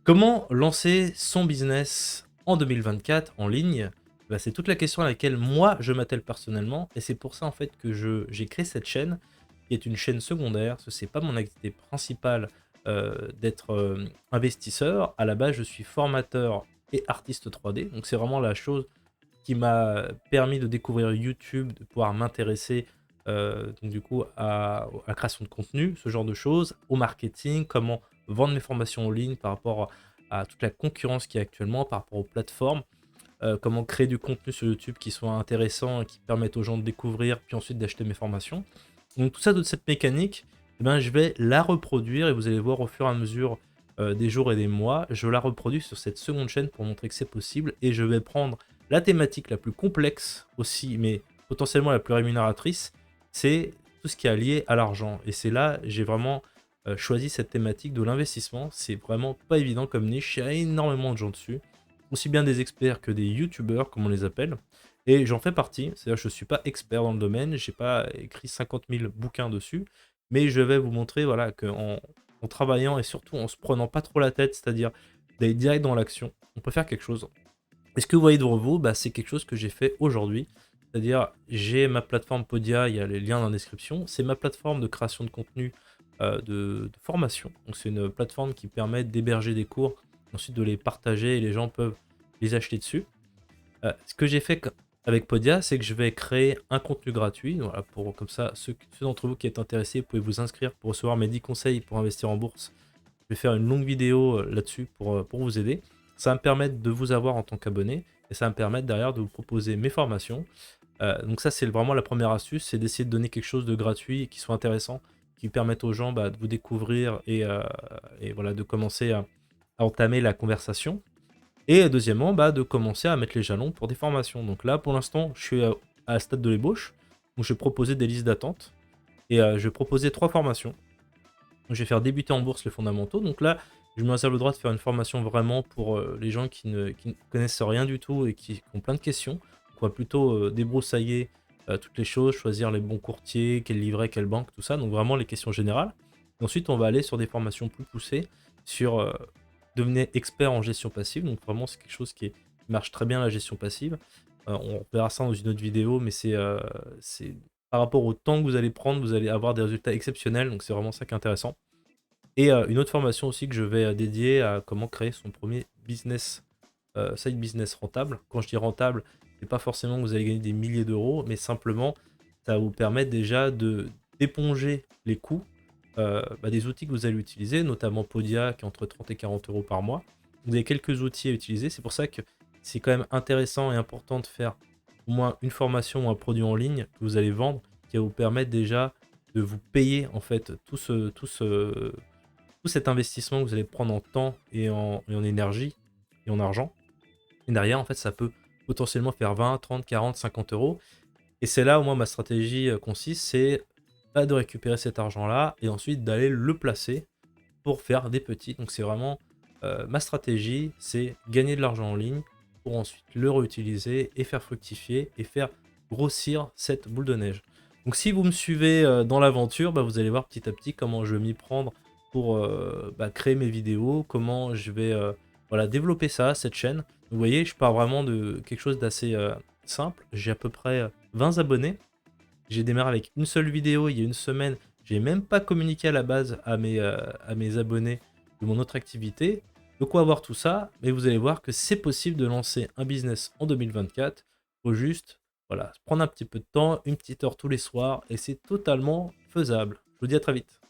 Comment lancer son business en 2024 en ligne? Bah, c'est toute la question à laquelle moi je m'attelle personnellement et c'est pour ça en fait que j'ai créé cette chaîne qui est une chaîne secondaire, ce n'est pas mon activité principale d'être investisseur. À la base, je suis formateur et artiste 3D, donc c'est vraiment la chose qui m'a permis de découvrir YouTube, de pouvoir m'intéresser donc du coup à la création de contenu, ce genre de choses, au marketing, comment vendre mes formations en ligne par rapport à toute la concurrence qui est actuellement, par rapport aux plateformes, comment créer du contenu sur YouTube qui soit intéressant et qui permette aux gens de découvrir, puis ensuite d'acheter mes formations. Donc tout ça, toute cette mécanique, eh ben, je vais la reproduire et vous allez voir au fur et à mesure des jours et des mois, je la reproduis sur cette seconde chaîne pour montrer que c'est possible et je vais prendre la thématique la plus complexe aussi, mais potentiellement la plus rémunératrice, c'est tout ce qui est lié à l'argent. Et c'est là, j'ai vraiment choisi cette thématique de l'investissement. C'est vraiment pas évident comme niche, il y a énormément de gens dessus, aussi bien des experts que des youtubeurs, comme on les appelle. Et j'en fais partie, c'est-à-dire que je ne suis pas expert dans le domaine, j'ai pas écrit 50 000 bouquins dessus, mais je vais vous montrer voilà, qu'en travaillant et surtout en se prenant pas trop la tête, c'est-à-dire d'aller direct dans l'action, on peut faire quelque chose. Et ce que vous voyez devant vous, bah, c'est quelque chose que j'ai fait aujourd'hui. C'est-à-dire, j'ai ma plateforme Podia, il y a les liens dans la description. C'est ma plateforme de création de contenu de formation. Donc, c'est une plateforme qui permet d'héberger des cours, ensuite de les partager et les gens peuvent les acheter dessus. Ce que j'ai fait avec Podia, c'est que je vais créer un contenu gratuit. Voilà, pour comme ça, ceux d'entre vous qui êtes intéressés, vous pouvez vous inscrire pour recevoir mes 10 conseils pour investir en bourse. Je vais faire une longue vidéo là-dessus pour vous aider. Ça va me permettre de vous avoir en tant qu'abonné et ça va me permettre derrière de vous proposer mes formations. Donc ça, c'est vraiment la première astuce, c'est d'essayer de donner quelque chose de gratuit et qui soit intéressant, qui permette aux gens de vous découvrir et voilà, de commencer à entamer la conversation. Et deuxièmement, de commencer à mettre les jalons pour des formations. Donc là, pour l'instant, je suis à la stade de l'ébauche, où je vais proposer des listes d'attente et je vais proposer 3 formations. Je vais faire débuter en bourse les fondamentaux. Donc là, je me réserve le droit de faire une formation vraiment pour les gens qui ne connaissent rien du tout et qui ont plein de questions. Donc on va plutôt débroussailler toutes les choses, choisir les bons courtiers, quel livret, quelle banque, tout ça. Donc vraiment les questions générales. Et ensuite, on va aller sur des formations plus poussées sur devenir expert en gestion passive. Donc vraiment, c'est quelque chose qui marche très bien la gestion passive. On verra ça dans une autre vidéo, mais c'est par rapport au temps que vous allez prendre, vous allez avoir des résultats exceptionnels. Donc c'est vraiment ça qui est intéressant. Et une autre formation aussi que je vais dédier à comment créer son premier business, side business rentable. Quand je dis rentable, c'est pas forcément que vous allez gagner des milliers d'euros, mais simplement ça va vous permettre déjà d'éponger les coûts des outils que vous allez utiliser, notamment Podia qui est entre 30 et 40 euros par mois. Vous avez quelques outils à utiliser, c'est pour ça que c'est quand même intéressant et important de faire au moins une formation ou un produit en ligne que vous allez vendre qui va vous permettre déjà de vous payer en fait tout cet investissement que vous allez prendre en temps et en énergie et en argent. Et derrière, en fait, ça peut potentiellement faire 20, 30, 40, 50 euros. Et c'est là où moi, ma stratégie consiste, c'est de récupérer cet argent-là et ensuite d'aller le placer pour faire des petits. Donc c'est vraiment ma stratégie, c'est gagner de l'argent en ligne pour ensuite le réutiliser et faire fructifier et faire grossir cette boule de neige. Donc si vous me suivez dans l'aventure, vous allez voir petit à petit comment je vais m'y prendre pour créer mes vidéos, comment je vais voilà, développer ça, cette chaîne. Vous voyez, je pars vraiment de quelque chose d'assez simple. J'ai à peu près 20 abonnés. J'ai démarré avec une seule vidéo il y a une semaine. J'ai même pas communiqué à la base à mes abonnés de mon autre activité. De quoi avoir tout ça, mais vous allez voir que c'est possible de lancer un business en 2024. Faut juste voilà, prendre un petit peu de temps, une petite heure tous les soirs, et c'est totalement faisable. Je vous dis à très vite.